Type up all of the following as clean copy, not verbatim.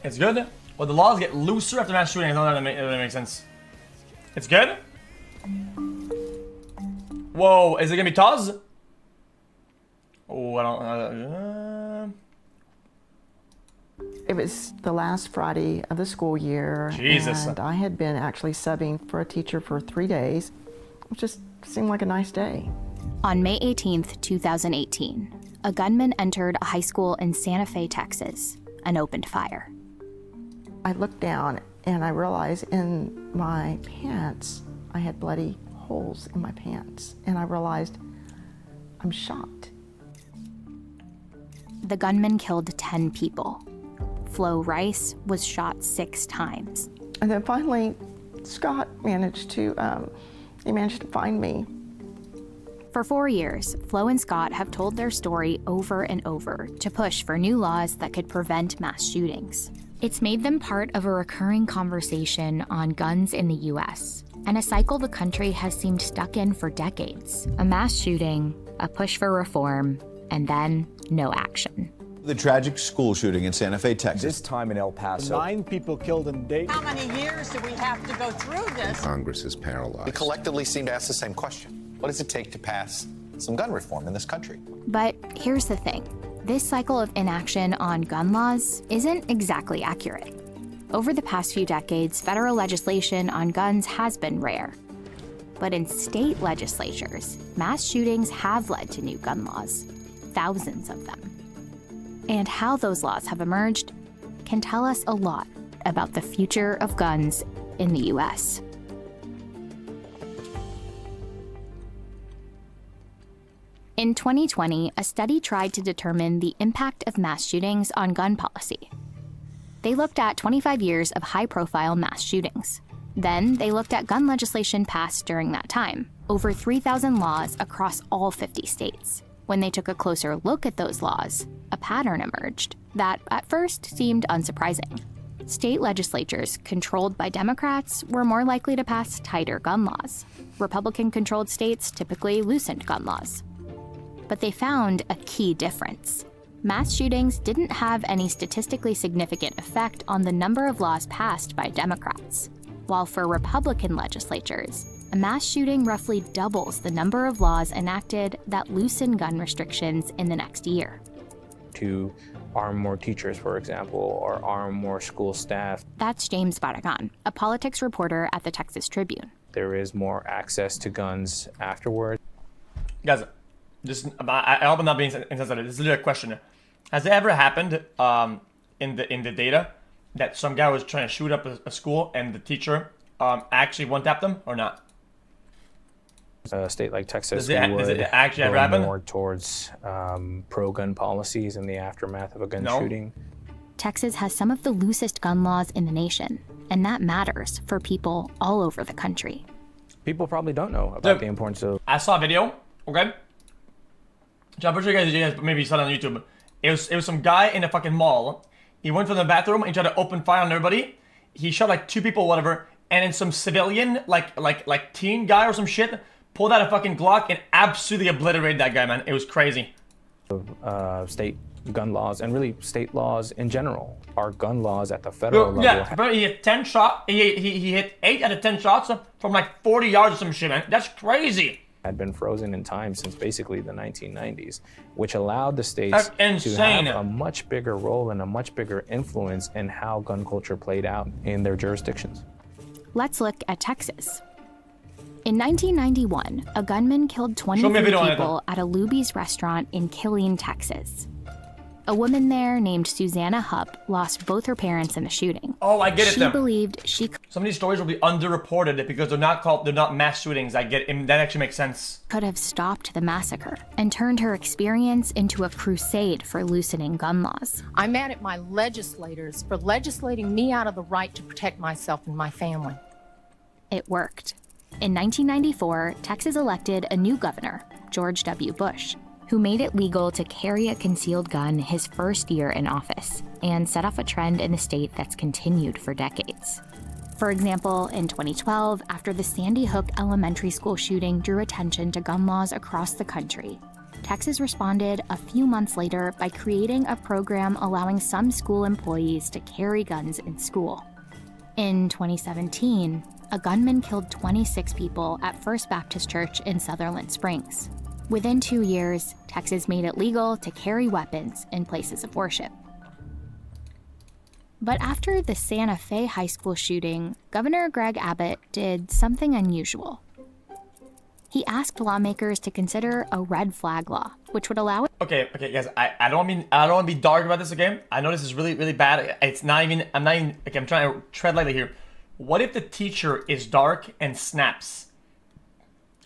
It's good. Well, the laws get looser after mass shooting. I don't know if that makes sense. It's good? Whoa, is it gonna be Taz? Oh, I don't... It was the last Friday of the school year. Jesus. And I had been actually subbing for a teacher for 3 days. It just seemed like a nice day. On May 18th, 2018, a gunman entered a high school in Santa Fe, Texas, and opened fire. I looked down and I realized in my pants, I had bloody holes in my pants. And I realized I'm shot. The gunman killed 10 people. Flo Rice was shot 6 times. And then finally, Scott managed to find me. For 4 years, Flo and Scott have told their story over and over to push for new laws that could prevent mass shootings. It's made them part of a recurring conversation on guns in the US, and a cycle the country has seemed stuck in for decades. A mass shooting, a push for reform, and then no action. The tragic school shooting in Santa Fe, Texas. This time in El Paso. 9 people killed in Dayton. How many years do we have to go through this? Congress is paralyzed. We collectively seem to ask the same question. What does it take to pass some gun reform in this country? But here's the thing. This cycle of inaction on gun laws isn't exactly accurate. Over the past few decades, federal legislation on guns has been rare. But in state legislatures, mass shootings have led to new gun laws, thousands of them. And how those laws have emerged can tell us a lot about the future of guns in the US. In 2020, a study tried to determine the impact of mass shootings on gun policy. They looked at 25 years of high-profile mass shootings. Then they looked at gun legislation passed during that time, over 3,000 laws across all 50 states. When they took a closer look at those laws, a pattern emerged that at first seemed unsurprising. State legislatures controlled by Democrats were more likely to pass tighter gun laws. Republican-controlled states typically loosened gun laws. But they found a key difference. Mass shootings didn't have any statistically significant effect on the number of laws passed by Democrats, while for Republican legislatures, a mass shooting roughly doubles the number of laws enacted that loosen gun restrictions in the next year. To arm more teachers, for example, or arm more school staff. That's James Barragan, a politics reporter at the Texas Tribune. There is more access to guns afterward. Guys, I hope I'm not being insensitive. This is literally a question. Has it ever happened in the data that some guy was trying to shoot up a school and the teacher actually one-tapped them or not? A state like Texas does it actually ever go happen? More towards pro-gun policies in the aftermath of a gun shooting. Texas has some of the loosest gun laws in the nation, and that matters for people all over the country. People probably don't know about the importance of... I saw a video, okay? I'm pretty sure you guys maybe saw it on YouTube. It was some guy in a fucking mall. He went from the bathroom and tried to open fire on everybody. He shot like 2 people, whatever, and then some civilian, like teen guy or some shit, pulled out a fucking Glock and absolutely obliterated that guy, man. It was crazy. State gun laws and really state laws in general. Our gun laws at the federal level. Yeah, but he hit 10 shots. He hit 8 out of 10 shots from like 40 yards or some shit, man. That's crazy. Had been frozen in time since basically the 1990s, which allowed the states to have a much bigger role and a much bigger influence in how gun culture played out in their jurisdictions. Let's look at Texas. In 1991, a gunman killed 23 people at a Luby's restaurant in Killeen, Texas. A woman there named Susanna Hupp lost both her parents in the shooting. Oh, I get it. She believed she... Some of these stories will be underreported because they're not mass shootings. I get it. That actually makes sense. Could have stopped the massacre and turned her experience into a crusade for loosening gun laws. I'm mad at my legislators for legislating me out of the right to protect myself and my family. It worked. In 1994, Texas elected a new governor, George W. Bush, who made it legal to carry a concealed gun his first year in office and set off a trend in the state that's continued for decades. For example, in 2012, after the Sandy Hook elementary school shooting drew attention to gun laws across the country, Texas responded a few months later by creating a program allowing some school employees to carry guns in school. In 2017, a gunman killed 26 people at First Baptist Church in Sutherland Springs. Within 2 years, Texas made it legal to carry weapons in places of worship. But after the Santa Fe high school shooting, Governor Greg Abbott did something unusual. He asked lawmakers to consider a red flag law, which would allow it. Okay, guys. I don't want to be dark about this. Okay, I know this is really, really bad. It's not even. I'm trying to tread lightly here. What if the teacher is dark and snaps,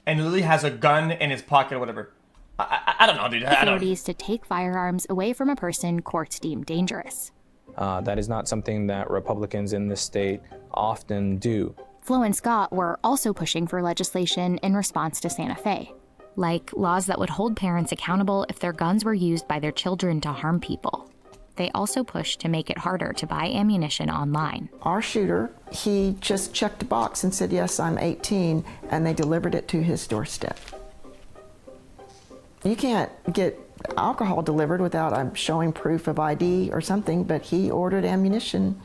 and literally has a gun in his pocket or whatever? I don't know, dude. Authorities to take firearms away from a person courts deem dangerous. That is not something that Republicans in the state often do. Flo and Scott were also pushing for legislation in response to Santa Fe, like laws that would hold parents accountable if their guns were used by their children to harm people. They also pushed to make it harder to buy ammunition online. Our shooter, he just checked a box and said, yes, I'm 18, and they delivered it to his doorstep. You can't get alcohol delivered without showing proof of ID or something, but he ordered ammunition.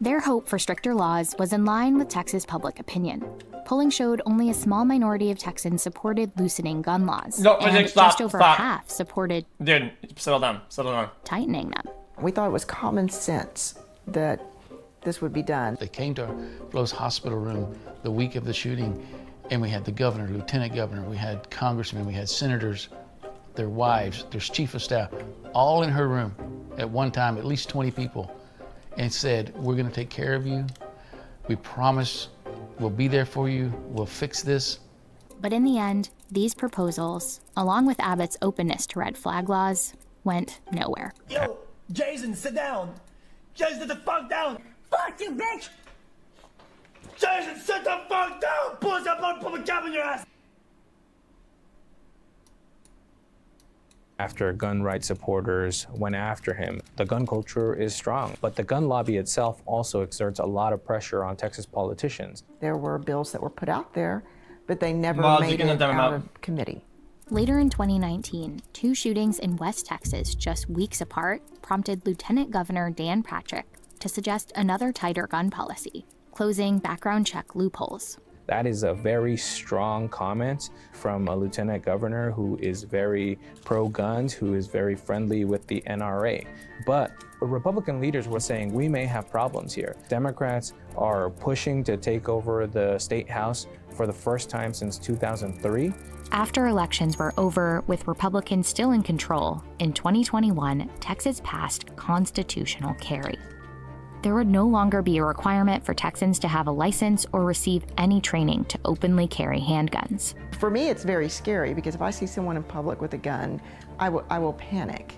Their hope for stricter laws was in line with Texas public opinion. Polling showed only a small minority of Texans supported loosening gun laws, and just over half supported settle down. tightening them. We thought it was common sense that this would be done. They came to Flo's hospital room the week of the shooting, and we had the governor, lieutenant governor, we had congressmen, we had senators, their wives, their chief of staff, all in her room at one time, at least 20 people, and said, we're gonna take care of you. We promise we'll be there for you. We'll fix this. But in the end, these proposals, along with Abbott's openness to red flag laws, went nowhere. Yo, Jason, sit down. Jason, sit the fuck down. Fuck you, bitch. Jason, sit the fuck down. Pull up, put a cap in your ass. After gun rights supporters went after him, the gun culture is strong, but the gun lobby itself also exerts a lot of pressure on Texas politicians. There were bills that were put out there, but they never made it out of committee. Later in 2019, 2 shootings in West Texas just weeks apart prompted Lieutenant Governor Dan Patrick to suggest another tighter gun policy, closing background check loopholes. That is a very strong comment from a lieutenant governor who is very pro-guns, who is very friendly with the NRA. But Republican leaders were saying we may have problems here. Democrats are pushing to take over the state house for the first time since 2003. After elections were over, with Republicans still in control, in 2021, Texas passed constitutional carry. There would no longer be a requirement for Texans to have a license or receive any training to openly carry handguns. For me, it's very scary because if I see someone in public with a gun, I will panic.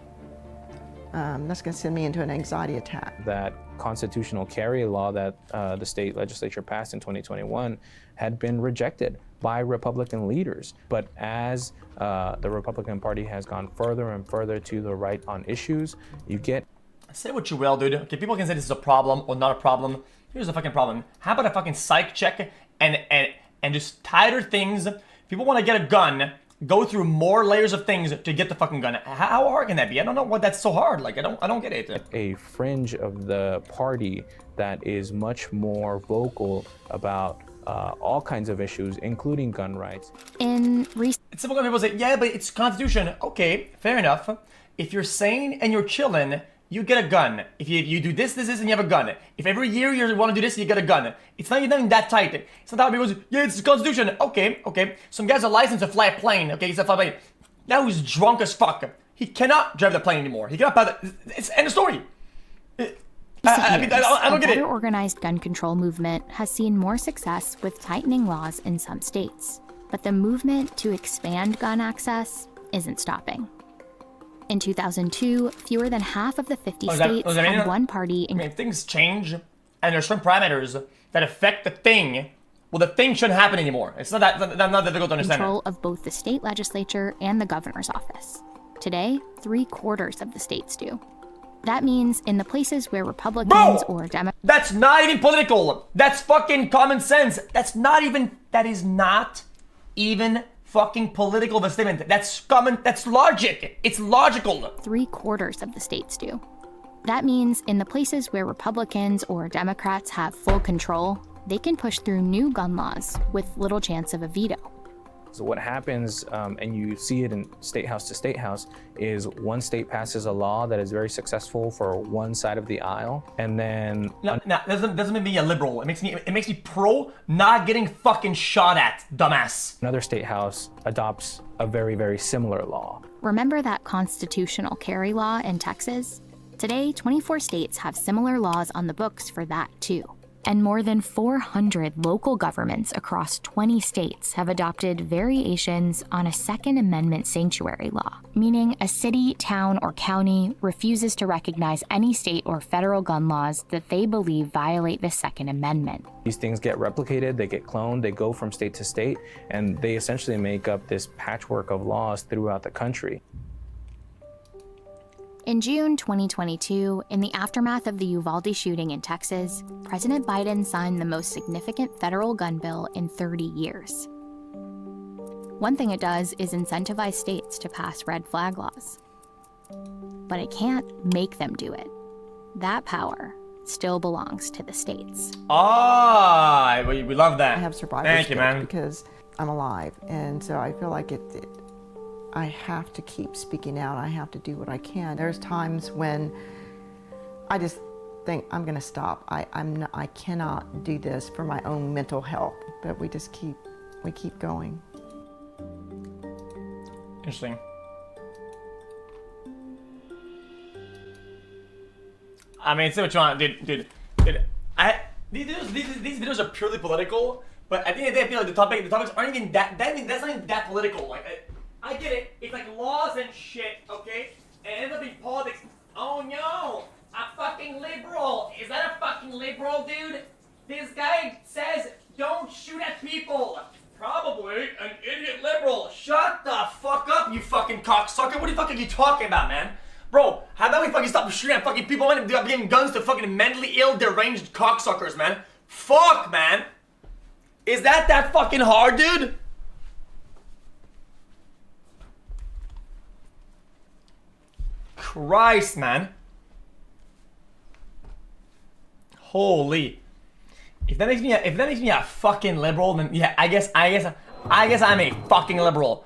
That's going to send me into an anxiety attack. That constitutional carry law that the state legislature passed in 2021 had been rejected by Republican leaders. But as the Republican Party has gone further and further to the right on issues, you get... Say what you will, dude. Okay, people can say this is a problem or not a problem. Here's the fucking problem. How about a fucking psych check and just tighter things? People want to get a gun, go through more layers of things to get the fucking gun. How hard can that be? I don't know what that's so hard. Like, I don't get it. A fringe of the party that is much more vocal about all kinds of issues, including gun rights. It's simple when people say, yeah, but it's Constitution. Okay, fair enough. If you're sane and you're chilling, you get a gun. If you do this, and you have a gun. If every year you want to do this, you get a gun. It's not even that tight. It's not that people say, yeah, it's the Constitution. Okay. Some guy's a license to fly a plane. Okay, he's a fly plane. Now he's drunk as fuck. He cannot drive the plane anymore. He cannot buy the... It's end of story. I don't get it. The better organized gun control movement has seen more success with tightening laws in some states. But the movement to expand gun access isn't stopping. In 2002, fewer than half of the 50 states had one party. Things change, and there's some parameters that affect the thing. Well, the thing shouldn't happen anymore. It's not not difficult to understand. Control of both the state legislature and the governor's office. Today, 3/4 of the states do. That means in the places where Republicans or Democrats... That's not even political. That's fucking common sense. That is not even fucking political of a statement. That's common, that's logic. It's logical. 3/4 of the states do. That means in the places where Republicans or Democrats have full control, they can push through new gun laws with little chance of a veto. So what happens, and you see it in state house to state house, is one state passes a law that is very successful for one side of the aisle, and then No, doesn't make me a liberal. It makes me pro not getting fucking shot at, dumbass. another state house adopts a very, very similar law. Remember that constitutional carry law in Texas? Today, 24 states have similar laws on the books for that too. And more than 400 local governments across 20 states have adopted variations on a Second Amendment sanctuary law, meaning a city, town, or county refuses to recognize any state or federal gun laws that they believe violate the Second Amendment. These things get replicated, they get cloned, they go from state to state, and they essentially make up this patchwork of laws throughout the country. In June 2022, in the aftermath of the Uvalde shooting in Texas, President Biden signed the most significant federal gun bill in 30 years. One thing it does is incentivize states to pass red flag laws. But it can't make them do it. That power still belongs to the states. Ah, we love that. I have survivor's Thank you, guilt man. because I'm alive, and so I feel like I have to keep speaking out. I have to do what I can. There's times when I just think I'm gonna stop. I cannot do this for my own mental health. But we keep going. Interesting. I mean, say what you want, dude. These videos are purely political, but at the end of the day, I feel like the topics aren't even that's not even that political. Like, I get it. It's like laws and shit, okay? And it ends up being politics. Oh no, a fucking liberal. Is that a fucking liberal, dude? This guy says don't shoot at people. Probably an idiot liberal. Shut the fuck up, you fucking cocksucker. What the fuck are you talking about, man? Bro, how about we fucking stop shooting at fucking people and giving guns to fucking mentally ill, deranged cocksuckers, man? Fuck, man. Is that fucking hard, dude? Christ, man. Holy. If that makes me a fucking liberal, then yeah, I guess I'm a fucking liberal.